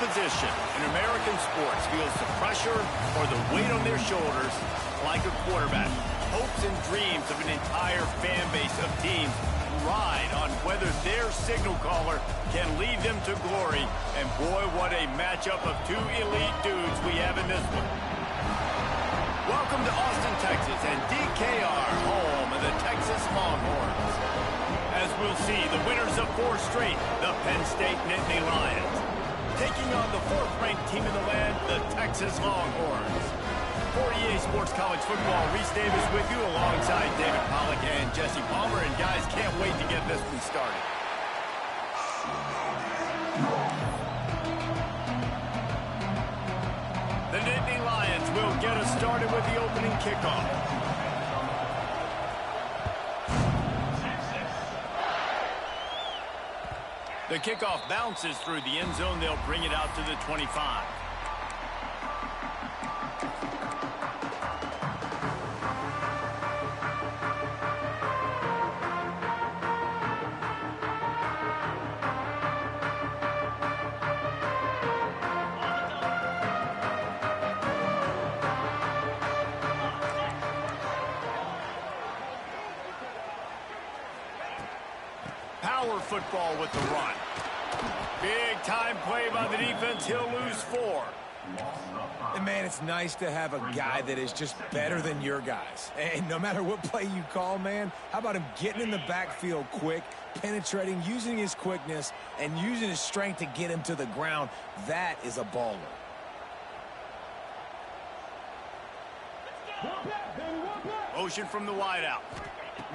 position in American sports feels the pressure or the weight on their shoulders like a quarterback. Hopes and dreams of an entire fan base of teams ride on whether their signal caller can lead them to glory. And boy, what a matchup of two elite dudes we have in this one. Welcome to Austin, Texas, and DKR, home of the Texas Longhorns. As we'll see, the winners of 4 straight, the Penn State Nittany Lions, taking on the 4th-ranked team in the land, the Texas Longhorns. For EA Sports College Football, Reese Davis with you alongside David Pollack and Jesse Palmer. And guys, can't wait to get this one started. The Nittany Lions will get us started with the opening kickoff. The kickoff bounces through the end zone. They'll bring it out to the 25. Power football with the run. Big time play by the defense. He'll lose 4. And man, it's nice to have a guy that is just better than your guys. And no matter what play you call, man, how about him getting in the backfield quick, penetrating, using his quickness, and using his strength to get him to the ground. That is a baller. Motion from the wideout.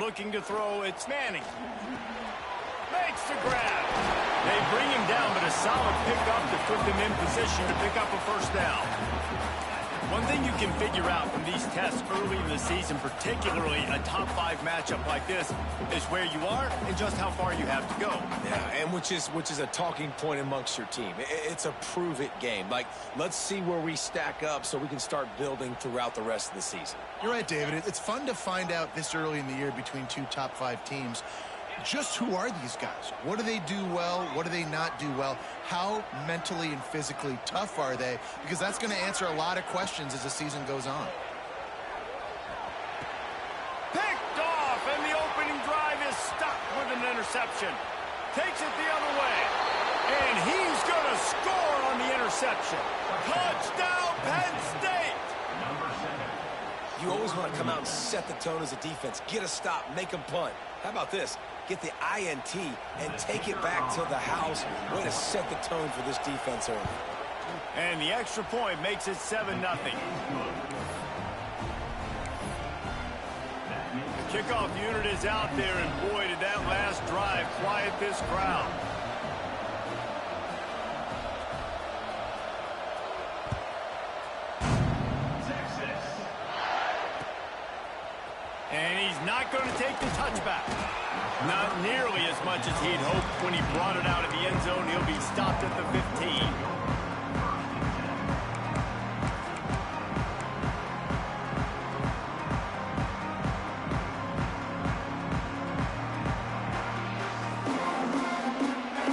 Looking to throw, it's Manning. Makes the grab. They bring him down, but a solid pickup to put them in position to pick up a first down. One thing you can figure out from these tests early in the season, particularly a top 5 matchup like this, is where you are and just how far you have to go. Yeah, and which is a talking point amongst your team. It's a prove-it game. Like, let's see where we stack up so we can start building throughout the rest of the season. You're right, David. It's fun to find out this early in the year between 2 top 5 teams. Just who are these guys? What do they do well? What do they not do well? How mentally and physically tough are they? Because that's going to answer a lot of questions as the season goes on. Picked off, and the opening drive is stuck with an interception. Takes it the other way, and he's going to score on the interception. Touchdown, Penn State! You always want to come out and set the tone as a defense. Get a stop, make them punt. How about this? Get the INT and take it back to the house. Way to set the tone for this defense early. And the extra point makes it 7-0. The kickoff unit is out there, and boy, did that last drive quiet this crowd. And he's not going to take the touchback. Not nearly as much as he'd hoped when he brought it out of the end zone. He'll be stopped at the 15.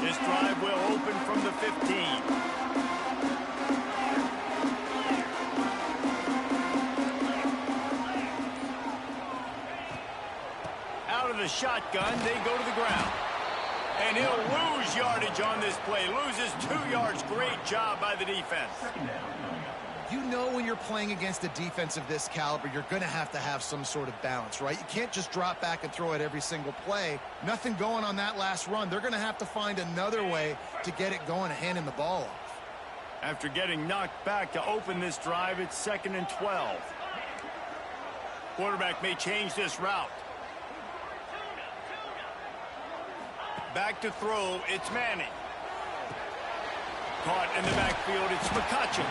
This drive will open from the 15. The shotgun, they go to the ground. And he'll lose yardage on this play. Loses 2 yards. Great job by the defense. You know when you're playing against a defense of this caliber, you're going to have some sort of balance, right? You can't just drop back and throw it every single play. Nothing going on that last run. They're going to have to find another way to get it going and hand him the ball off. After getting knocked back to open this drive, it's 2nd and 12. Quarterback may change this route. Back to throw, it's Manning. Caught in the backfield, it's McCutcheon.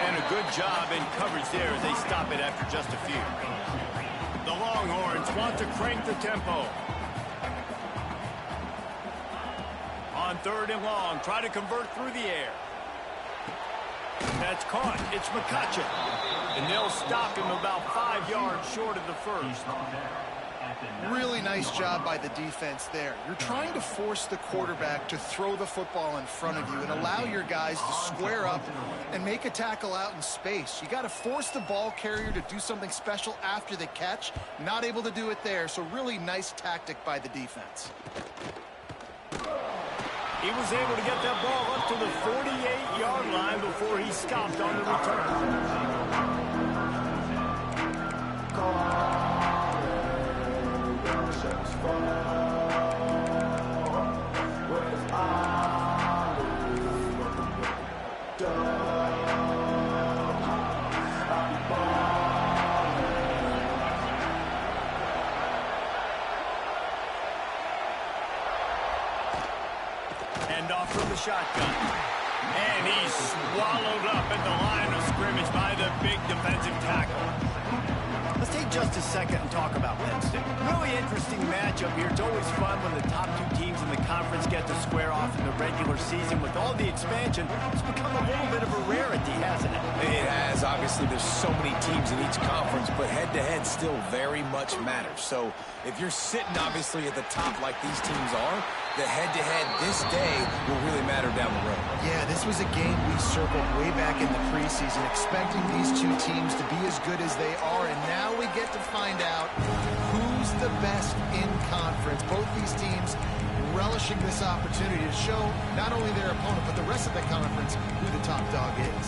And a good job in coverage there as they stop it after just a few. The Longhorns want to crank the tempo. On 3rd and long, try to convert through the air. That's caught, it's McCutcheon. And they'll stop him about 5 yards short of the first. Really nice job by the defense there. You're trying to force the quarterback to throw the football in front of you and allow your guys to square up and make a tackle out in space. You got to force the ball carrier to do something special after the catch. Not able to do it there, so really nice tactic by the defense. He was able to get that ball up to the 48-yard line before he stopped on the return. And off from the shotgun. And he's swallowed up at the line of scrimmage by the big defensive tackle. Let's take just a second and talk about Penn State. Really interesting matchup here. It's always fun when the top two teams in the conference get to square off in the regular season. With all the expansion, it's become a little bit of a rarity, hasn't it? It has. Obviously, there's so many teams in each conference, but head-to-head still very much matters. So if you're sitting, obviously, at the top like these teams are, the head-to-head this day will really matter down the road. Yeah, this was a game we circled way back in the preseason, expecting these two teams to be as good as they are, and now we get to find out who's the best in conference. Both these teams relishing this opportunity to show not only their opponent, but the rest of the conference who the top dog is.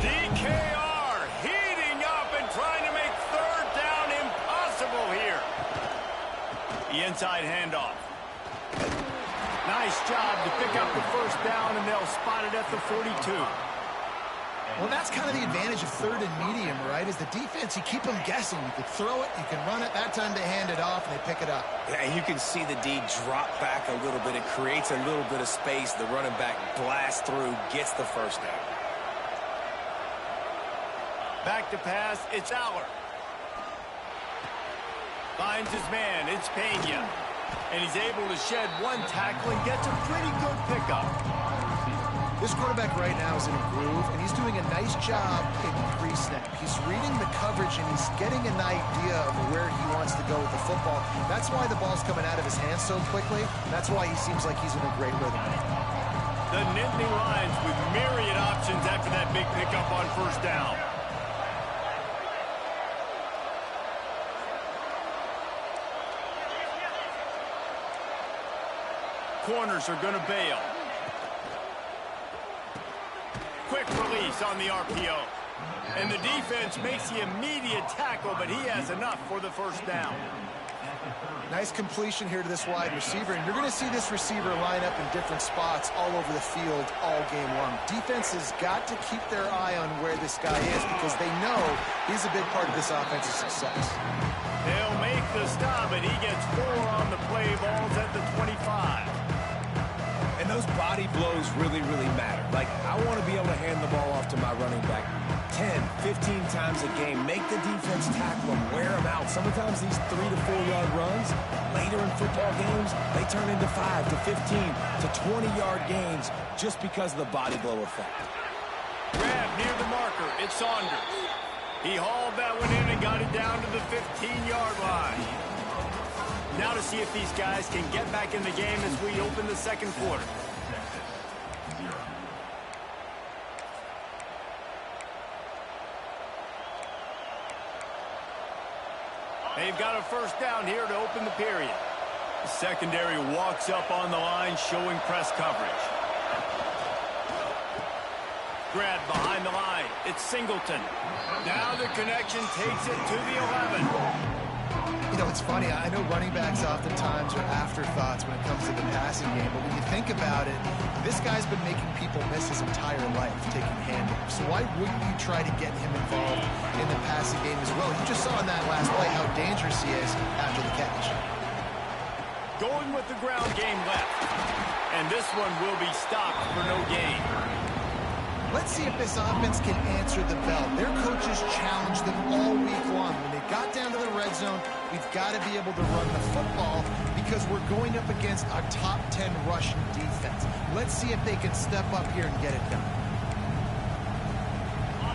DKR heating up and trying to make third down impossible here. The inside handoff. Nice job to pick up the first down, and they'll spot it at the 42. Well, that's kind of the advantage of third and medium, right? Is the defense, you keep them guessing. You can throw it, you can run it. That time they hand it off, and they pick it up. Yeah, and you can see the D drop back a little bit. It creates a little bit of space. The running back blasts through, gets the first down. Back to pass, it's Aller. Finds his man, it's Pena. And he's able to shed one tackle and gets a pretty good pickup. This quarterback right now is in a groove, and he's doing a nice job in pre-snap. He's reading the coverage, and he's getting an idea of where he wants to go with the football. That's why the ball's coming out of his hands so quickly. That's why he seems like he's in a great rhythm. The Nittany Lions with myriad options after that big pickup on first down. Corners are going to bail. Quick release on the RPO. And the defense makes the immediate tackle, but he has enough for the first down. Nice completion here to this wide receiver, and you're going to see this receiver line up in different spots all over the field all game long. Defense has got to keep their eye on where this guy is because they know he's a big part of this offensive success. They'll make the stop, and he gets 4 on the play. Balls at the 25. And those body blows really, really matter. Like, I want to be able to hand the ball off to my running back 10, 15 times a game. Make the defense tackle them, wear them out. Sometimes these 3 to 4 yard runs, later in football games, they turn into 5 to 15 to 20-yard gains just because of the body blow effect. Grab near the marker. It's Saunders. He hauled that one in and got it down to the 15-yard line. Now to see if these guys can get back in the game as we open the second quarter. They've got a first down here to open the period. The secondary walks up on the line, showing press coverage. Grab behind the line. It's Singleton. Now the connection takes it to the 11. You know, it's funny. I know running backs oftentimes are afterthoughts when it comes to the passing game, but when you think about it, this guy's been making people miss his entire life taking handoffs. So why wouldn't you try to get him involved in the passing game as well? You just saw in that last play how dangerous he is after the catch. Going with the ground game left. And this one will be stopped for no gain. Let's see if this offense can answer the bell. Their coaches challenged them all week long. When they got down to the red zone, we've got to be able to run the football because we're going up against a top 10 rushing defense. Let's see if they can step up here and get it done.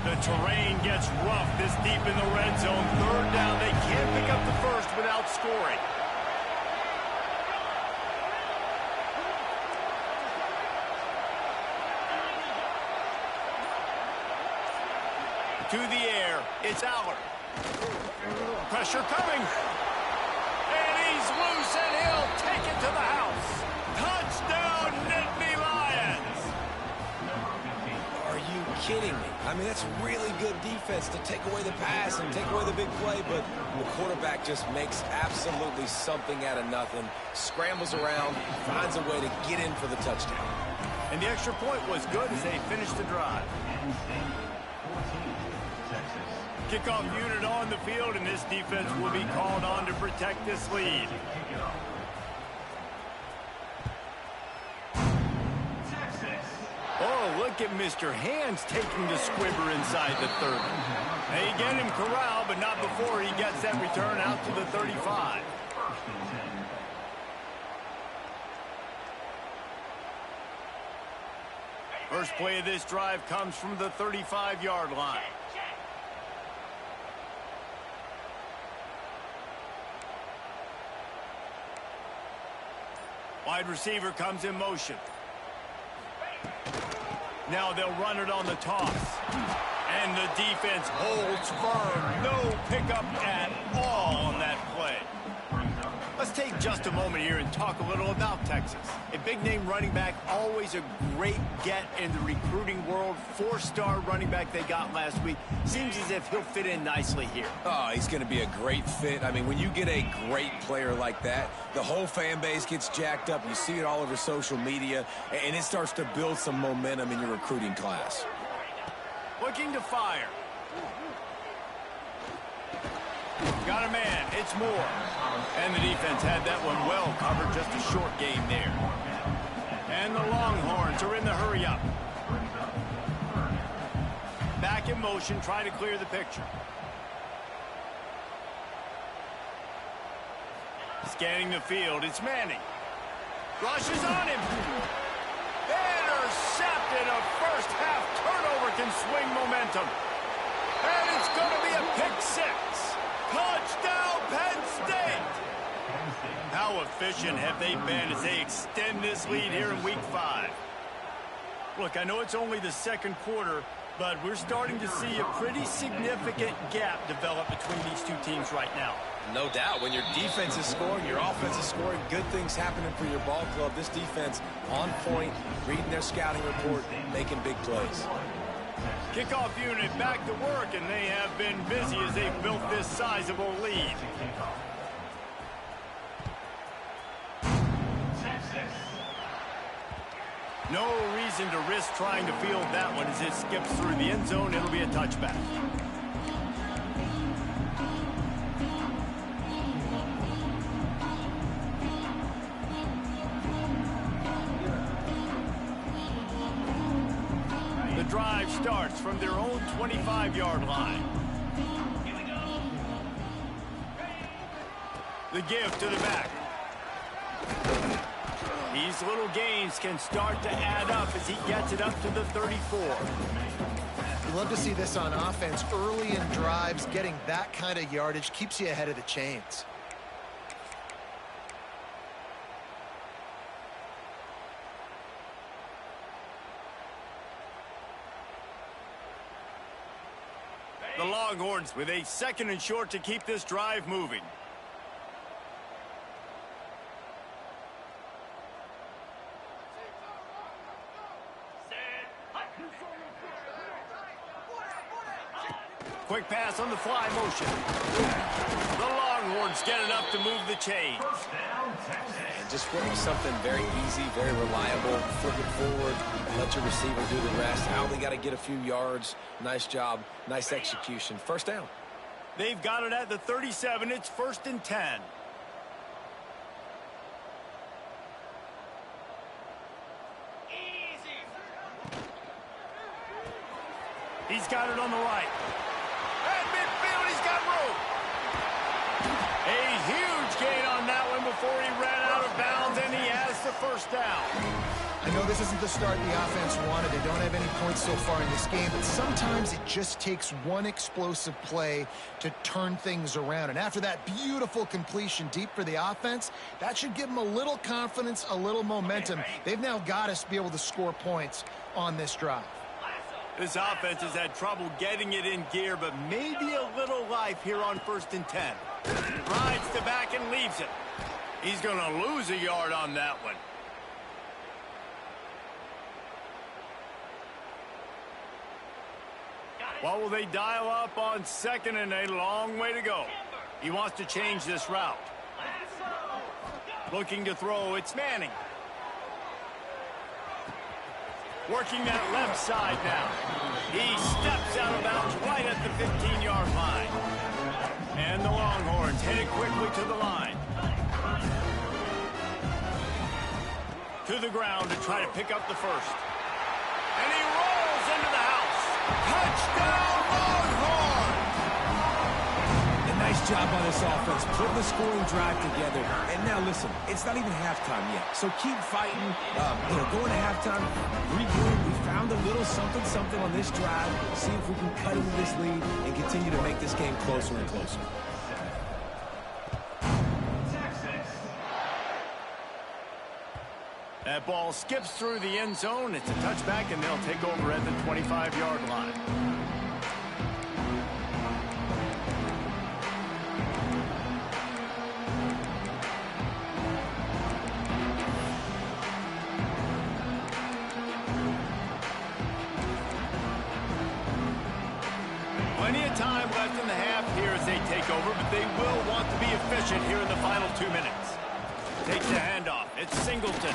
The terrain gets rough this deep in the red zone. Third down, they can't pick up the first without scoring. To the air, it's Aller. Pressure coming. And he's loose, and he'll take it to the house. Touchdown, Nittany Lions! Are you kidding me? I mean, that's really good defense to take away the pass and take away the big play, but the quarterback just makes absolutely something out of nothing, scrambles around, finds a way to get in for the touchdown. And the extra point was good as they finished the drive. Kickoff unit on the field, and this defense will be called on to protect this lead. Oh, look at Mr. Hands taking the squibber inside the 30. They get him corralled, but not before he gets that return out to the 35. First play of this drive comes from the 35-yard line. Wide receiver comes in motion. Now they'll run it on the toss. And the defense holds firm. No pickup at all on that play. Let's take just a moment here and talk a little about Texas. A big-name running back, always a great get in the recruiting world. Four-star running back they got last week. Seems as if he'll fit in nicely here. Oh, he's going to be a great fit. I mean, when you get a great player like that, the whole fan base gets jacked up. You see it all over social media, and it starts to build some momentum in your recruiting class. Looking to fire. Got a man. It's Moore. And the defense had that one well covered. Just a short game there. And the Longhorns are in the hurry-up. Back in motion, try to clear the picture. Scanning the field, it's Manning. Rushes on him. Intercepted. A first-half turnover can swing momentum. And it's going to be a pick six. Touchdown, Penn State! How efficient have they been as they extend this lead here in Week 5? Look, I know it's only the second quarter, but we're starting to see a pretty significant gap develop between these two teams right now. No doubt. When your defense is scoring, your offense is scoring, good things happening for your ball club. This defense on point, reading their scouting report, making big plays. Kickoff unit back to work, and they have been busy as they've built this sizable lead. No reason to risk trying to field that one as it skips through the end zone. It'll be a touchback. The drive starts from their own 25-yard line. The give to the back. These little gains can start to add up as he gets it up to the 34. You love to see this on offense. Early in drives, getting that kind of yardage keeps you ahead of the chains. The Longhorns with a second and short to keep this drive moving. Quick pass on the fly motion. The Longhorns get it up to move the chains. And just running something very easy, very reliable. Flip it forward, let your receiver do the rest. I only got to get a few yards. Nice job, nice execution. First down. They've got it at the 37. It's 1st and 10. He's got it on the right. And midfield, he's got room. A huge gain on that one before he ran out of bounds, and he has the first down. I know this isn't the start the offense wanted. They don't have any points so far in this game, but sometimes it just takes one explosive play to turn things around. And after that beautiful completion deep for the offense, that should give them a little confidence, a little momentum. They've now got to be able to score points on this drive. This offense has had trouble getting it in gear, but maybe a little life here on 1st and 10. Rides to back and leaves it. He's going to lose a yard on that one. What will they dial up on 2nd and a long way to go? He wants to change this route. Looking to throw, it's Manning. Working that left side now. He steps out of bounds right at the 15-yard line. And the Longhorns headed quickly to the line. To the ground to try to pick up the first. And he rolls into the house. Touchdown, Longhorns! A nice job on this offense, putting the scoring drive together. And now listen, it's not even halftime yet, so keep fighting. Going to halftime, regroup. We found a little something on this drive. See if we can cut into this lead and continue to make this game closer and closer. That ball skips through the end zone. It's a touchback, and they'll take over at the 25-yard line. Plenty of time left in the half here as they take over, but they will want to be efficient here in the final 2 minutes. Takes the handoff. It's Singleton.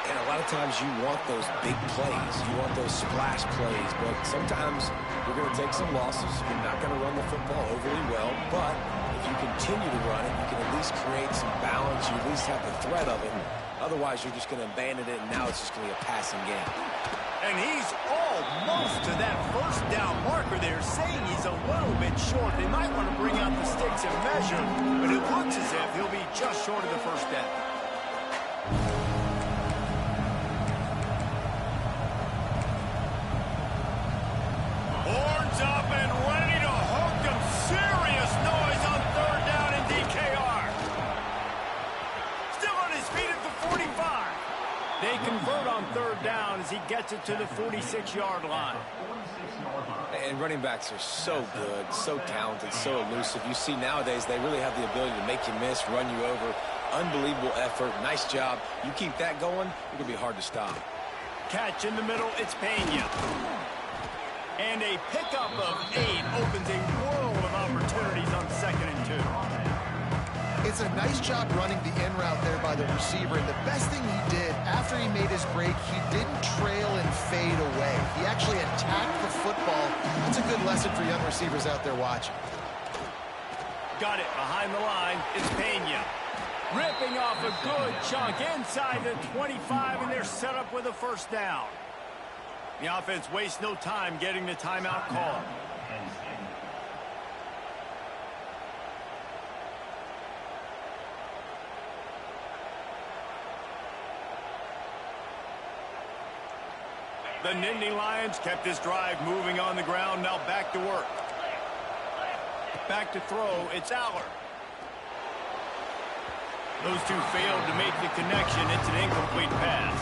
And a lot of times you want those big plays. You want those splash plays. But sometimes you're going to take some losses. You're not going to run the football overly well. But if you continue to run it, you can at least create some balance. You at least have the threat of it. Otherwise, you're just going to abandon it, and now it's just going to be a passing game. And he's almost to that first down marker there, saying he's a little bit short. They might want to bring out the sticks and measure, but it looks as if he'll be just short of the first down. Horns up and ready to hook them. Serious noise on 3rd down in DKR. Still on his feet at the 45. They convert on 3rd down as he gets it to the 46-yard line. And running backs are so good, so talented, so elusive. You see nowadays they really have the ability to make you miss, run you over. Unbelievable effort. Nice job. You keep that going, you're going to be hard to stop. Catch in the middle, it's Pena. And a pickup of 8 opens a world of opportunities on 2nd and 2. It's a nice job running the in route there by the receiver. And the best thing he did after he made his break, he didn't trail and fade away. He actually attacked the football. That's a good lesson for young receivers out there watching. Got it behind the line. It's Pena. Ripping off a good chunk inside the 25, and they're set up with a first down. The offense wastes no time getting the timeout call. The Nittany Lions kept this drive moving on the ground. Now back to work. Back to throw. It's Aller. Those two failed to make the connection. It's an incomplete pass.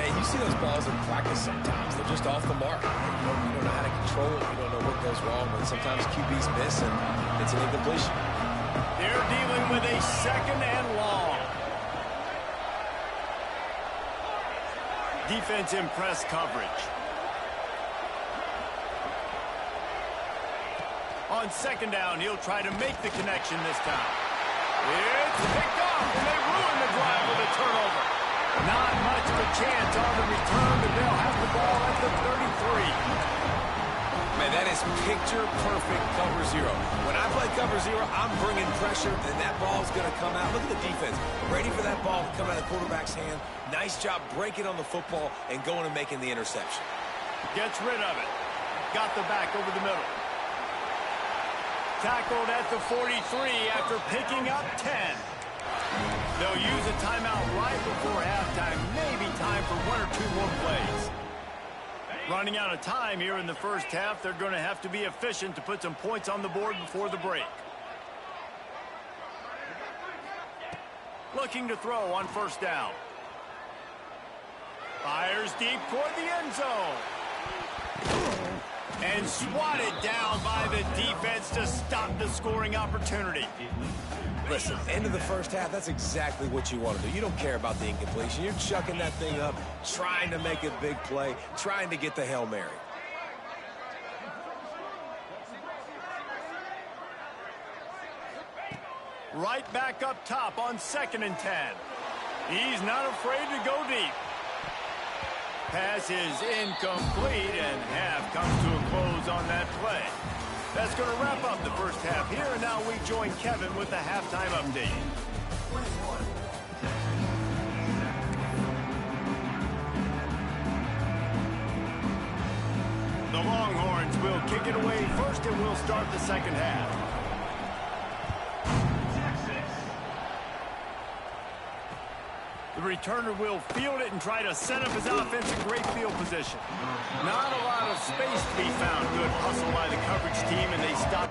And you see those balls in practice sometimes. They're just off the mark. You don't know how to control it. You don't know what goes wrong. But sometimes QBs miss, and it's an incompletion. They're dealing with a 2nd and long. Defense in press coverage. On 2nd down, he'll try to make the connection this time. It's picked off, and they ruin the drive with a turnover. Not much of a chance on the return, but they'll have the ball at the 33. Man, that is picture-perfect cover zero. When I play cover zero, I'm bringing pressure, and that ball's going to come out. Look at the defense. Ready for that ball to come out of the quarterback's hand. Nice job breaking on the football and going and making the interception. Gets rid of it. Got the back over the middle. Tackled at the 43 after picking up 10. They'll use a timeout right before halftime. Maybe time time for one or two more plays. Running out of time here in the first half. They're going to have to be efficient to put some points on the board before the break. Looking to throw on first down. Fires deep toward the end zone. And swatted down by the defense to stop the scoring opportunity. Listen, end of the first half, that's exactly what you want to do. You don't care about the incompletion. You're chucking that thing up, trying to make a big play, trying to get the Hail Mary. Right back up top on 2nd and 10. He's not afraid to go deep. Pass is incomplete, and half comes to a close on that play. That's going to wrap up the first half here, and now we join Kevin with the halftime update. The Longhorns will kick it away first, and we'll start the second half. The returner will field it and try to set up his offense in great field position. Not a lot of space to be found. Good hustle by the coverage team, and they stop.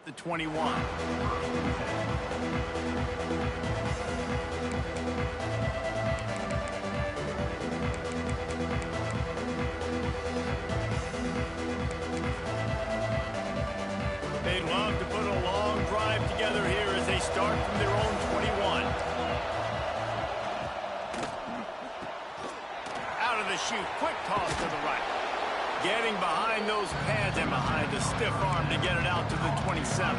The 21. They'd love to put a long drive together here as they start from their own 21. Out of the chute, quick toss to the right. Getting behind those pads and behind a stiff arm to get it out to the 27.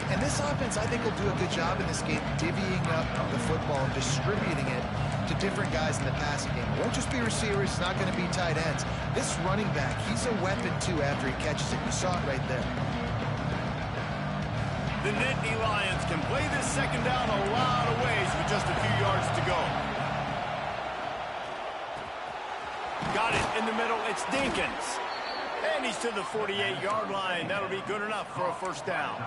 And this offense, I think, will do a good job in this game divvying up the football and distributing it to different guys in the passing game. It won't just be receivers. It's not going to be tight ends. This running back, he's a weapon, too, after he catches it. You saw it right there. The Nittany Lions can play this second down a lot of ways with just a few yards to go. Got it in the middle. It's Dinkins. And he's to the 48-yard line. That'll be good enough for a first down.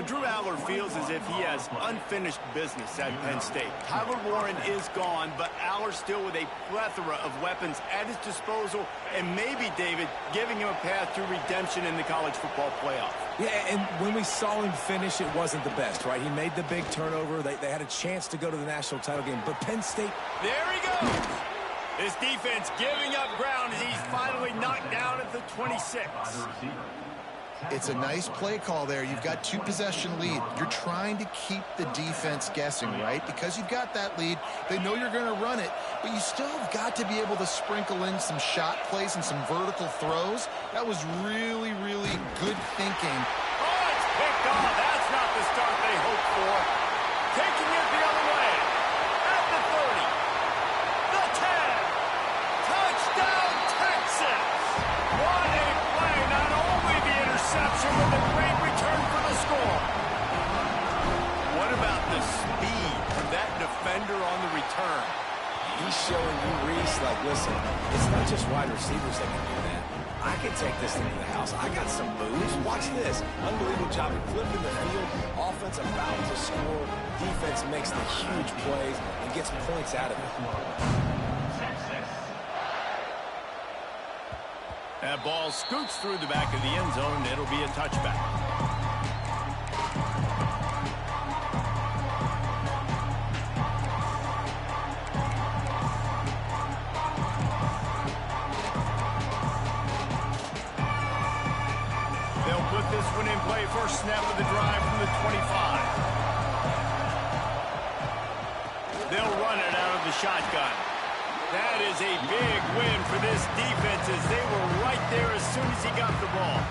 Drew Aller feels as if he has unfinished business at Penn State. Tyler Warren is gone, but Aller still with a plethora of weapons at his disposal, and maybe, David, giving him a path to redemption in the college football playoff. Yeah, and when we saw him finish, it wasn't the best, right? He made the big turnover. They had a chance to go to the national title game, but Penn State... There he goes! His defense giving up ground as he's finally knocked down at the 26. It's a nice play call there. You've got two-possession lead. You're trying to keep the defense guessing, right? Because you've got that lead. They know you're going to run it, but you still have got to be able to sprinkle in some shot plays and some vertical throws. That was really, really good thinking. Oh, it's picked off. That's not the start they hoped for. Taking it the other way. At the 30. The 10. Touchdown, Texas. What a play. Not only the interception, but a great return for the score. What about the speed of that defender on the return? He showing you, Reese, like, listen, it's not just wide receivers that can do that. I can take this thing to the house. I got some moves. Watch this. Unbelievable job of flipping the field. Offense about to score. Defense makes the huge plays and gets points out of it. That ball scoots through the back of the end zone. It'll be a touchback. They'll put this one in play. First snap of the drive from the 25. They'll run it out of the shotgun. That is a big win for this defense as they were right there as soon as he got the ball.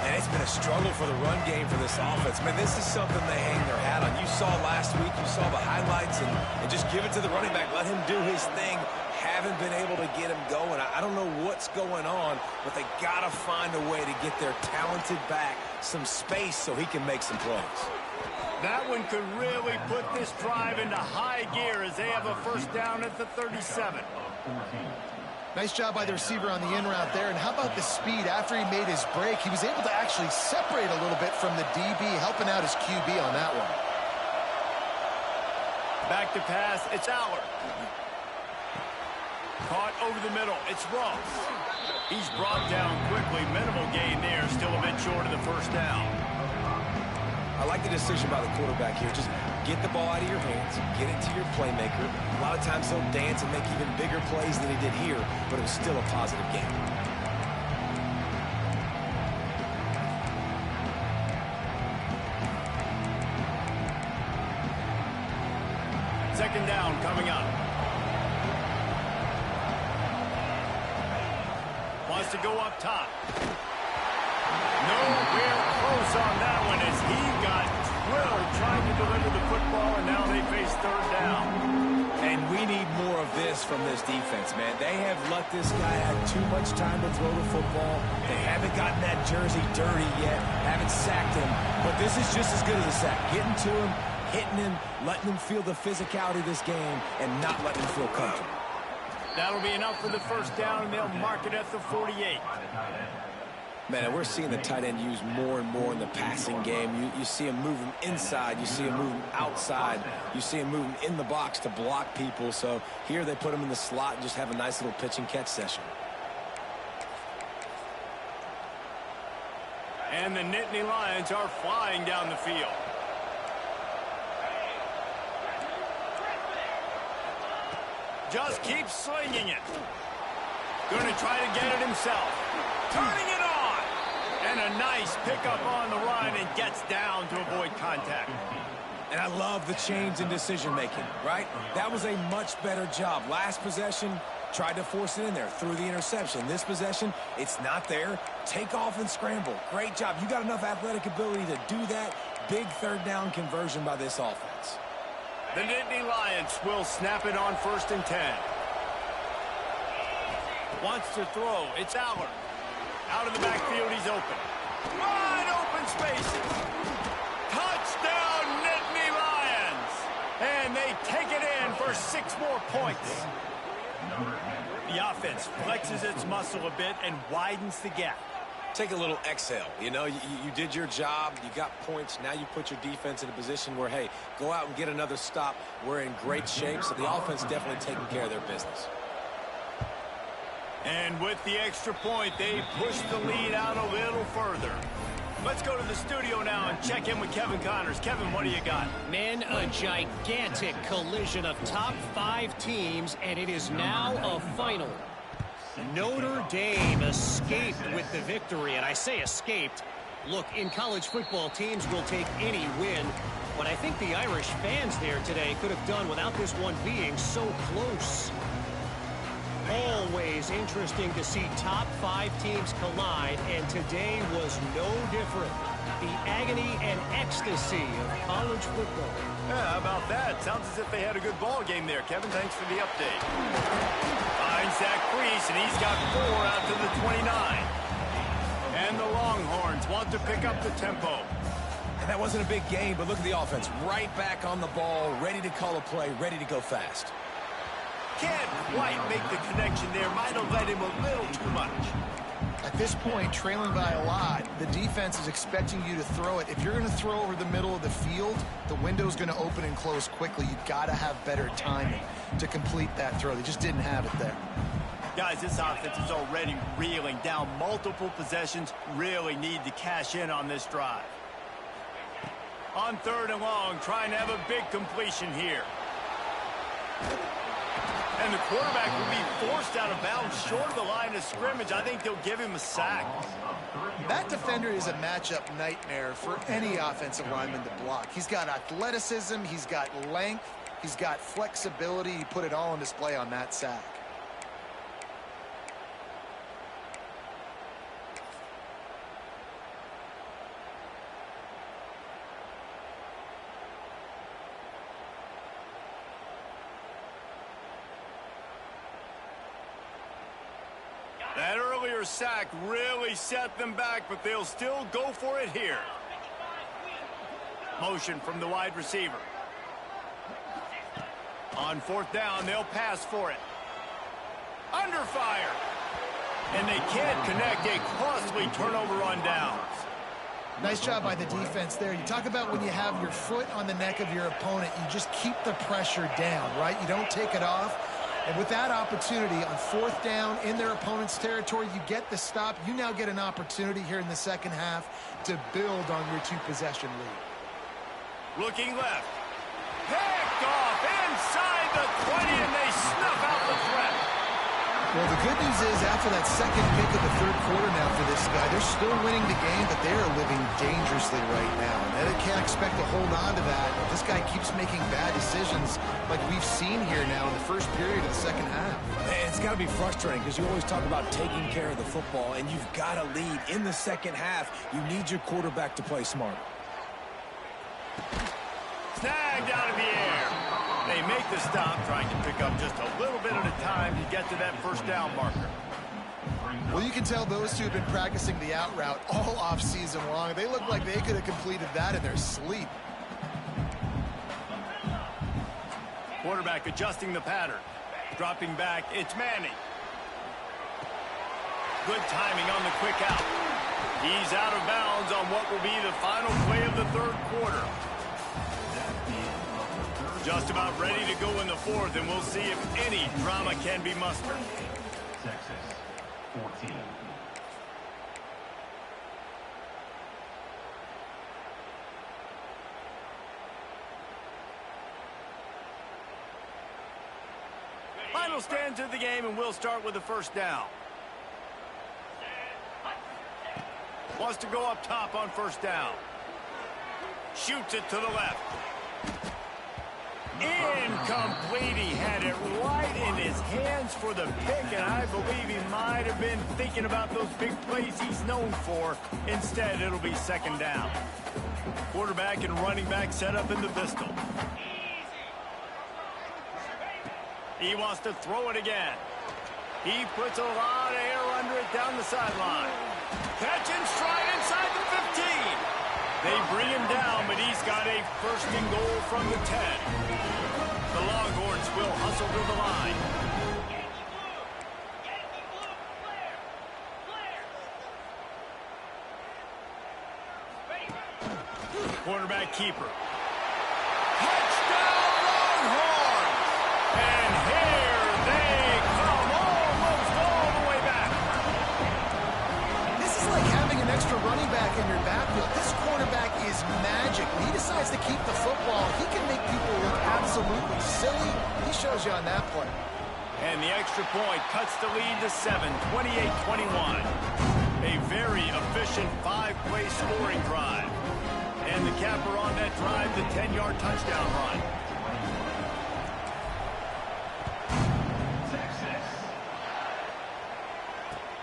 And it's been a struggle for the run game for this offense. Man, this is something they hang their hat on. You saw last week, you saw the highlights, and just give it to the running back. Let him do his thing. Haven't been able to get him going. I don't know what's going on, but they got to find a way to get their talented back some space so he can make some plays. That one could really put this drive into high gear as they have a first down at the 37. Nice job by the receiver on the in route there. And how about the speed after he made his break? He was able to actually separate a little bit from the DB, helping out his QB on that one. Back to pass, it's Aller. Caught over the middle, it's Ross. He's brought down quickly. Minimal gain there, still a bit short of the first down. I like the decision by the quarterback here. Just get the ball out of your hands, get it to your playmaker. A lot of times he'll dance and make even bigger plays than he did here, but it was still a positive game. Second down coming up. Wants to go up top. Nowhere close on that one as he got drilled trying to deliver the football, and now they face third down. And we need more of this from this defense, man. They have let this guy have too much time to throw the football. They haven't gotten that jersey dirty yet, haven't sacked him. But this is just as good as a sack. Getting to him, hitting him, letting him feel the physicality of this game, and not letting him feel comfortable. That'll be enough for the first down, and they'll mark it at the 48. Man, and we're seeing the tight end used more and more in the passing game. You see him moving inside. You see him moving outside. You see him moving in the box to block people. So here they put him in the slot and just have a nice little pitch and catch session. And the Nittany Lions are flying down the field. Just keeps slinging it. Going to try to get it himself. Turning it on. And a nice pickup on the run and gets down to avoid contact. And I love the change in decision-making, right? That was a much better job. Last possession, tried to force it in there, threw the interception. This possession, it's not there. Take off and scramble. Great job. You got enough athletic ability to do that. Big third down conversion by this offense. The Nittany Lions will snap it on 1st and 10. Wants to throw. It's Aller. Out of the backfield, he's open. Wide open spaces. Touchdown, Nittany Lions. And they take it in for 6 more points. The offense flexes its muscle a bit and widens the gap. Take a little exhale. You know, you did your job. You got points. Now you put your defense in a position where, hey, go out and get another stop. We're in great shape, so the offense definitely taking care of their business. And with the extra point, they push the lead out a little further. Let's go to the studio now and check in with Kevin Connors. Kevin, what do you got? Men, a gigantic collision of top 5 teams, and it is now a final. Notre Dame escaped with the victory, and I say escaped. Look, in college football, teams will take any win, but I think the Irish fans there today could have done without this one being so close. Always interesting to see top 5 teams collide, and today was no different. The agony and ecstasy of college football. Yeah, how about that? Sounds as if they had a good ball game there. Kevin, thanks for the update. Finds Zach Priest, and he's got 4 out to the 29. And the Longhorns want to pick up the tempo. And that wasn't a big game, but look at the offense. Right back on the ball, ready to call a play, ready to go fast. Can't quite make the connection there. Might have led him a little too much. At this point, trailing by a lot, the defense is expecting you to throw it. If you're going to throw over the middle of the field, the window's going to open and close quickly. You've got to have better timing to complete that throw. They just didn't have it there. Guys, this offense is already reeling down multiple possessions. Really need to cash in on this drive. On 3rd and long, trying to have a big completion here. And the quarterback will be forced out of bounds short of the line of scrimmage. I think they'll give him a sack. That defender is a matchup nightmare for any offensive lineman to block. He's got athleticism, he's got length, he's got flexibility. He put it all on display on that sack. That earlier sack really set them back, but they'll still go for it here. Motion from the wide receiver. On 4th down, they'll pass for it. Under fire. And they can't connect. A costly turnover on downs. Nice job by the defense there. You talk about when you have your foot on the neck of your opponent, you just keep the pressure down, right? You don't take it off. And with that opportunity on 4th down in their opponent's territory, you get the stop. You now get an opportunity here in the second half to build on your 2-possession lead. Looking left. Picked off inside the 20, and they snuff out the threat. Well, the good news is after that second pick of the 3rd quarter now for this guy, they're still winning the game, but they are living dangerously right now. And they can't expect to hold on to that. This guy keeps making bad decisions like we've seen here now in the first period of the second half. Man, it's got to be frustrating because you always talk about taking care of the football, and you've got to lead in the second half. You need your quarterback to play smart. Snagged out of the air. They make the stop, trying to pick up just a little bit at a time to get to that 1st down marker. Well, you can tell those two have been practicing the out route all off-season long. They look like they could have completed that in their sleep. Quarterback adjusting the pattern. Dropping back, it's Manning. Good timing on the quick out. He's out of bounds on what will be the final play of the 3rd quarter. Just about ready to go in the 4th, and we'll see if any drama can be mustered. Texas, 14. Final stands of the game, and we'll start with the 1st down. Wants to go up top on 1st down. Shoots it to the left. Incomplete. He had it right in his hands for the pick, and I believe he might have been thinking about those big plays he's known for. Instead, it'll be 2nd down. Quarterback and running back set up in the pistol. He wants to throw it again. He puts a lot of air under it down the sideline. Catch and stride inside the 15. They bring him down, but he's got a 1st and goal from the 10. The Longhorns will hustle to the line. Quarterback keeper. Touchdown Longhorns! And here they come, almost all the way back. This is like having an extra running back in your backfield. This quarterback is magic. When he decides to keep the football, he can make people look absolutely silly. He shows you on that play. And the extra point cuts the lead to 7, 28-21. A very efficient 5-play scoring drive. And the capper on that drive, the 10-yard touchdown run.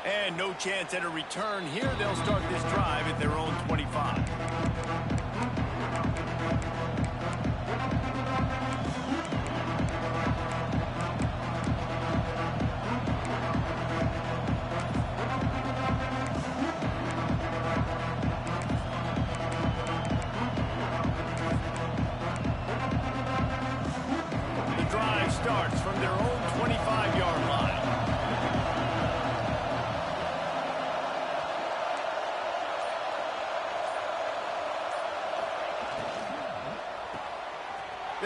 And no chance at a return here. They'll start this drive at their own 25. The drive starts from their own 25.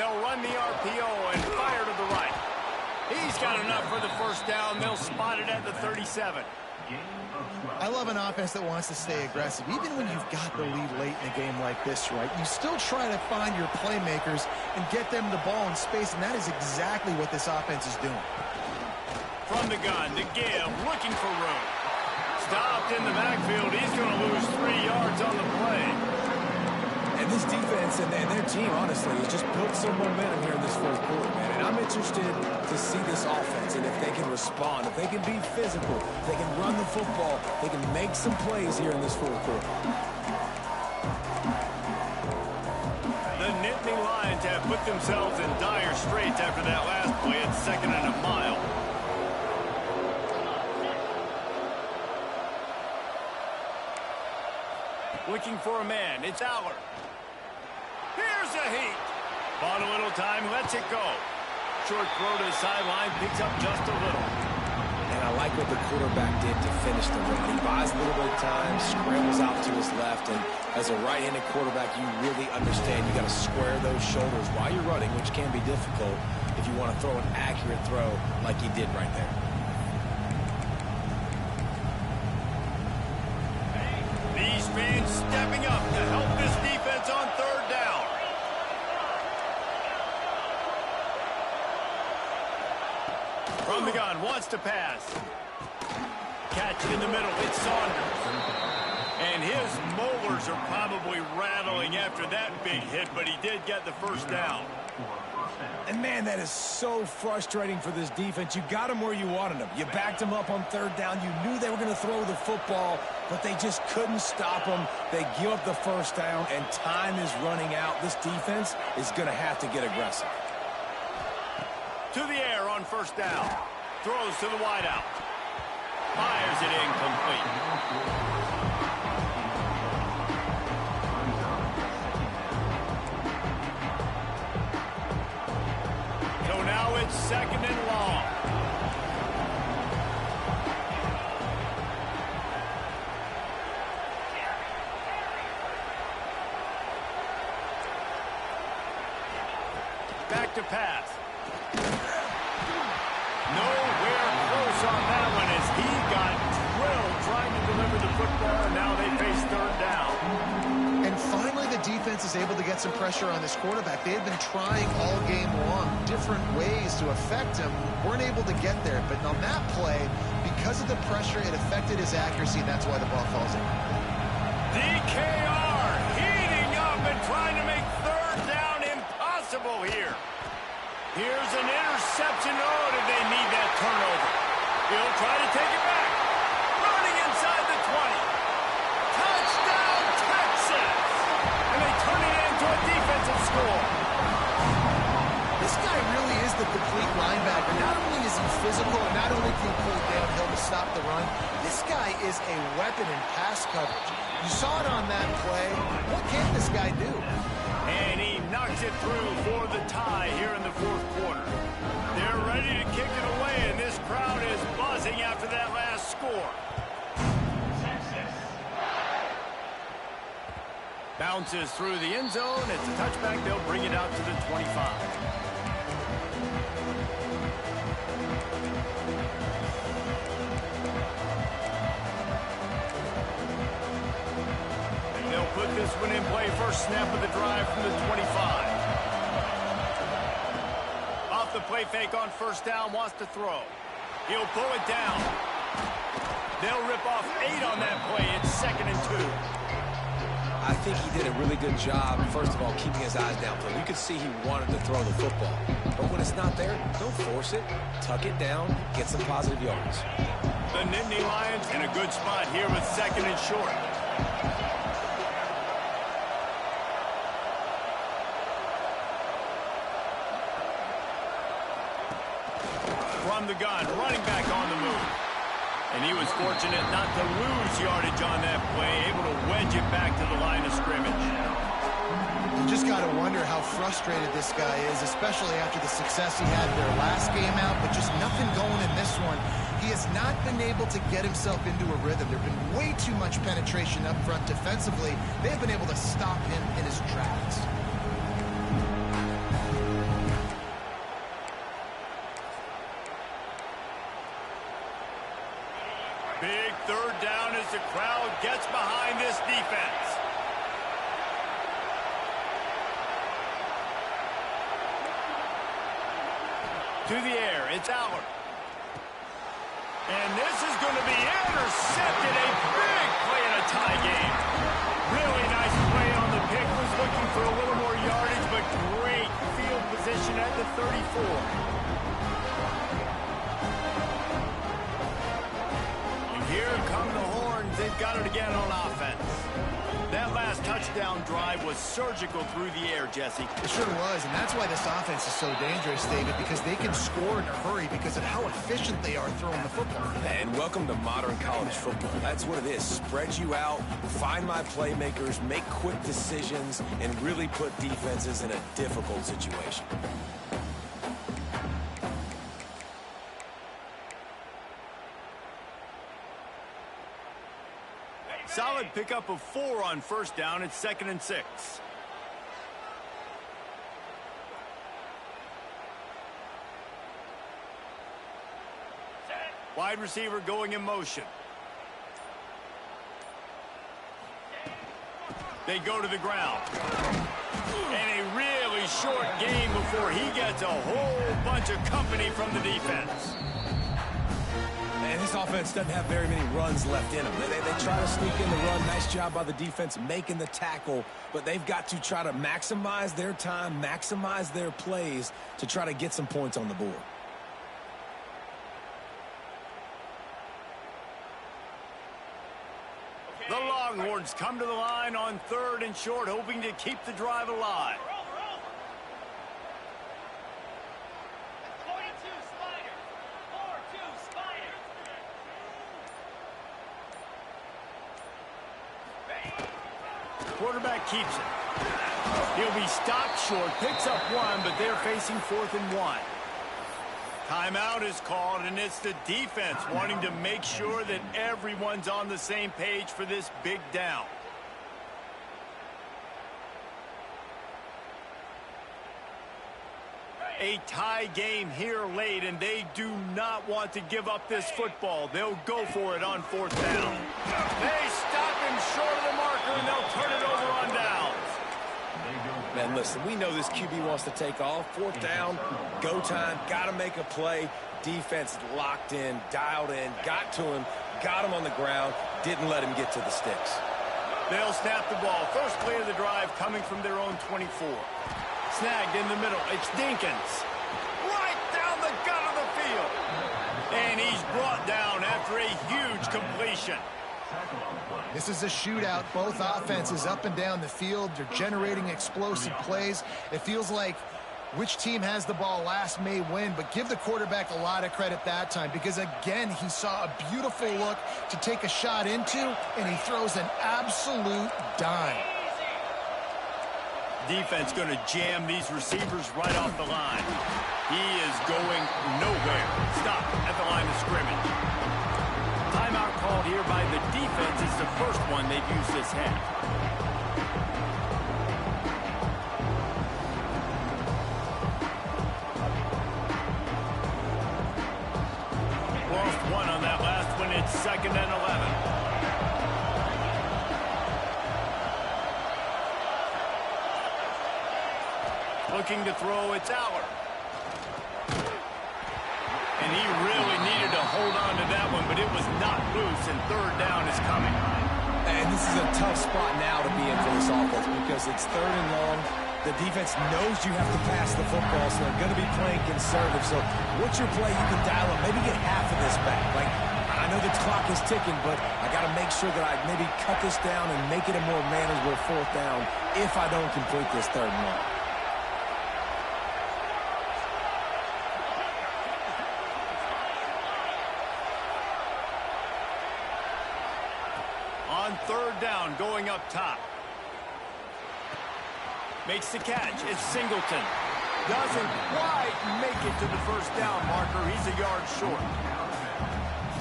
They'll run the RPO and fire to the right. He's got enough for the first down. They'll spot it at the 37. I love an offense that wants to stay aggressive. Even when you've got the lead late in a game like this, right, you still try to find your playmakers and get them the ball in space, and that is exactly what this offense is doing. From the gun, to give, looking for room. Stopped in the backfield. He's going to lose 3 yards on the play. And this defense and their team, honestly, has just built some momentum here in this fourth quarter, man. And I'm interested to see this offense and if they can respond, if they can be physical, if they can run the football, they can make some plays here in this fourth quarter. The Nittany Lions have put themselves in dire straits after that last play at 2nd and a mile. Looking for a man. It's Aller. Here's a heat. Bought a little time, lets it go. Short throw to the sideline, picks up just a little. And I like what the quarterback did to finish the run. He buys a little bit of time, scrambles out to his left, and as a right-handed quarterback, you really understand you got to square those shoulders while you're running, which can be difficult if you want to throw an accurate throw like he did right there. These fans stepping up to help this defense on 3rd down. From the gun, wants to pass. Catch in the middle, it's Saunders. And his molars are probably rattling after that big hit, but he did get the first down. And, man, that is so frustrating for this defense. You got them where you wanted them. You backed them up on 3rd down. You knew they were going to throw the football, but they just couldn't stop them. They give up the first down, and time is running out. This defense is going to have to get aggressive. To the air on 1st down. Throws to the wideout. Fires it incomplete. Now it's 2nd and long. Back to pass. Nowhere close on that one as he got drilled trying to deliver the football, and now they face 3rd down. And finally, the defense is able to get some pressure on this quarterback. They had been trying all game long different ways to affect him. Weren't able to get there. But on that play, because of the pressure, it affected his accuracy, and that's why the ball falls in. DKR heating up and trying to make 3rd down impossible here. Here's an interception. Oh, did they need that turnover? He'll try to take it back. Running inside the 20. Touchdown, Texas! And they turn it into a defensive score. This guy really is the complete linebacker. Not only is he physical, and not only can he pull downhill to stop the run, this guy is a weapon in pass coverage. You saw it on that play. What can this guy do? And he knocks it through for the tie here in the 4th quarter. They're ready to kick it away, and this crowd is buzzing after that last score. Bounces through the end zone. It's a touchback. They'll bring it out to the 25. They'll put this one in play. First snap of the drive from the 25. Off the play fake on 1st down, wants to throw. He'll pull it down. They'll rip off 8 on that play. It's 2nd and 2. I think he did a really good job, first of all, keeping his eyes downfield. You could see he wanted to throw the football. But when it's not there, don't force it. Tuck it down, get some positive yards. The Nittany Lions in a good spot here with 2nd and short. From the gun, running back on the move. And he was fortunate not to lose yardage on that play, able to wedge it back to the line of scrimmage. You just got to wonder how frustrated this guy is, especially after the success he had their last game out, but just nothing going in this one. He has not been able to get himself into a rhythm. There have been way too much penetration up front defensively. They've been able to stop him in his tracks. Big third down as the crowd gets behind this defense. To the air, it's Allard. And this is going to be intercepted. A big play in a tie game. Really nice play on the pick. Was looking for a little more yardage, but great field position at the 34. And here come the horns. They've got it again on offense. That last touchdown drive was surgical through the air, Jesse. It sure was, and that's why this offense is so dangerous, David, because they can score in a hurry because of how efficient they are throwing the football. And welcome to modern college football. That's what it is. Spread you out, find my playmakers, make quick decisions, and really put defenses in a difficult situation. Solid pickup of 4 on first down. It's 2nd and 6. Wide receiver going in motion. They go to the ground. And a really short game before he gets a whole bunch of company from the defense. And this offense doesn't have very many runs left in them. They try to sneak in the run. Nice job by the defense making the tackle. But they've got to try to maximize their time, maximize their plays to try to get some points on the board. The Longhorns come to the line on 3rd and short, hoping to keep the drive alive. Quarterback keeps it. He'll be stopped short, picks up 1, but they're facing 4th and 1. Timeout is called, and it's the defense wanting to make sure that everyone's on the same page for this big down. A tie game here late, and they do not want to give up this football. They'll go for it on 4th down. They stop him short of the marker, and they'll turn it over on downs. Man, listen, we know this QB wants to take off. 4th down, go time, got to make a play. Defense locked in, dialed in, got to him, got him on the ground, didn't let him get to the sticks. They'll snap the ball. First play of the drive coming from their own 24. Snagged in the middle. It's Dinkins. Right down the gut of the field. And he's brought down after a huge completion. This is a shootout. Both offenses up and down the field. They're generating explosive plays. It feels like which team has the ball last may win, but give the quarterback a lot of credit that time because, again, he saw a beautiful look to take a shot into, and he throws an absolute dime. Defense going to jam these receivers right off the line. He is going nowhere. Stop at the line of scrimmage. Timeout called here by the defense. It's the first one they've used this half. Lost 1 on that last one. It's 2nd and 11. Looking to throw, it's Allard. And he really needed to hold on to that one, but it was not loose, and 3rd down is coming. And this is a tough spot now to be in for this offense because it's 3rd and long. The defense knows you have to pass the football, so they're going to be playing conservative. So what's your play you can dial up? Maybe get half of this back. Like, I know the clock is ticking, but I got to make sure that I maybe cut this down and make it a more manageable 4th down if I don't complete this 3rd and long. On 3rd down, going up top. Makes the catch. It's Singleton. Doesn't quite make it to the 1st down marker. He's a yard short.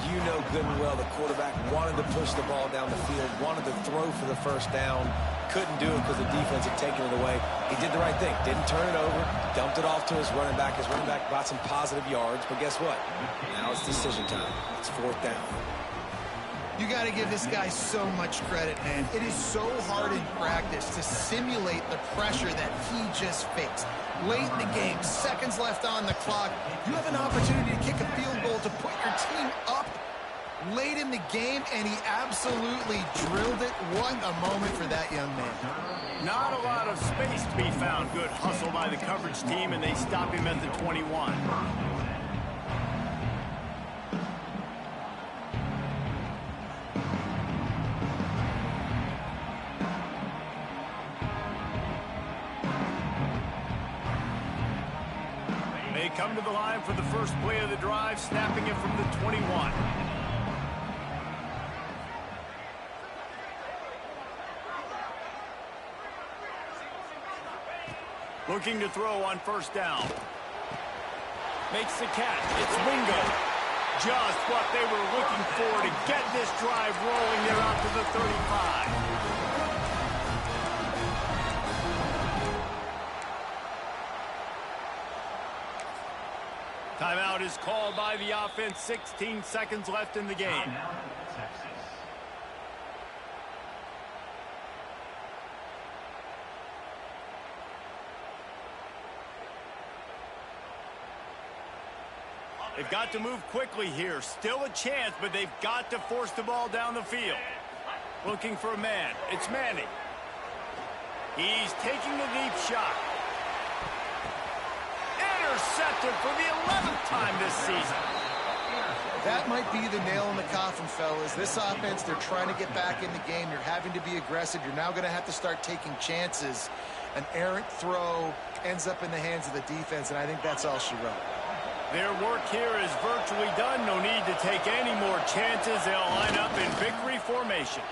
You know good and well the quarterback wanted to push the ball down the field, wanted to throw for the 1st down. Couldn't do it because the defense had taken it away. He did the right thing. Didn't turn it over. Dumped it off to his running back. His running back got some positive yards. But guess what? Now it's decision time. It's 4th down. You got to give this guy so much credit, man. It is so hard in practice to simulate the pressure that he just faced. Late in the game, seconds left on the clock, you have an opportunity to kick a field goal to put your team up late in the game, and he absolutely drilled it. What a moment for that young man. Not a lot of space to be found. Good hustle by the coverage team, and they stop him at the 21. They come to the line for the first play of the drive, snapping it from the 21. Looking to throw on first down. Makes the catch. It's Wingo. Just what they were looking for to get this drive rolling. They're out to the 35. Timeout is called by the offense. 16 seconds left in the game. They've got to move quickly here. Still a chance, but they've got to force the ball down the field. Looking for a man. It's Manning. He's taking a deep shot. Intercepted for the 11th time this season. That might be the nail in the coffin, fellas. This offense, they're trying to get back in the game. You're having to be aggressive. You're now going to have to start taking chances. An errant throw ends up in the hands of the defense, and I think that's all she wrote. Their work here is virtually done. No need to take any more chances. They'll line up in victory formation.